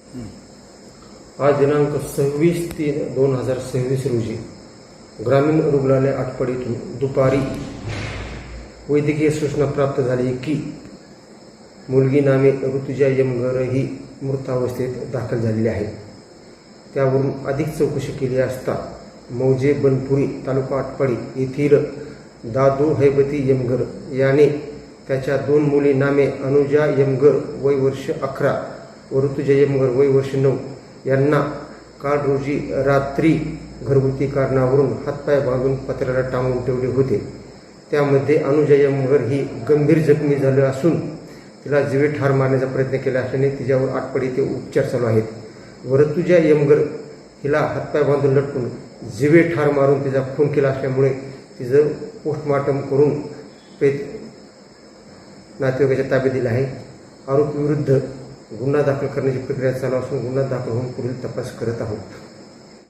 आज दिनांक 26/3/2026 रोजी ग्रामीण रुग्णालय आटपाडीतून दुपारी वैद्यकीय सूचना प्राप्त झाली की मुलगी नामे ऋतुजा यमगर ही मृतावस्थेत दाखल झालेली आहे। त्यावरून अधिक चौकशी केली असता मौजे बनपुरी तालुका आटपाडी येथील दादू हैबती यमगर याने त्याच्या 2 मुली नामे अनुजा यमगर वय वर्ष 11 व ऋतुजा यमगर वय वर्ष 9 यांना काल रोजी रात्री घरगुती कारणावरून हातपाय बांधून पत्र्याला टांगून ठेवले होते। त्यामध्ये अनुजा यमगर ही गंभीर जखमी झाली असून तिला जीवे ठार मारण्याचा प्रयत्न केला असल्याने तिच्यावर आटपाडी येथे उपचार चालू आहेत व ऋतुजा यमगर हिला हातपाय बांधून लटकून जीवे ठार मारून तिचा खून केला असल्यामुळे तिचं पोस्टमॉर्टम करून प्रेत नातेवाईकाच्या ताब्यात दिलं आहे। आरोपीविरुद्ध गुन्हा दाखल करण्याची प्रक्रिया चालू असून गुन्हा दाखल होऊन पुढील तपास करत आहोत।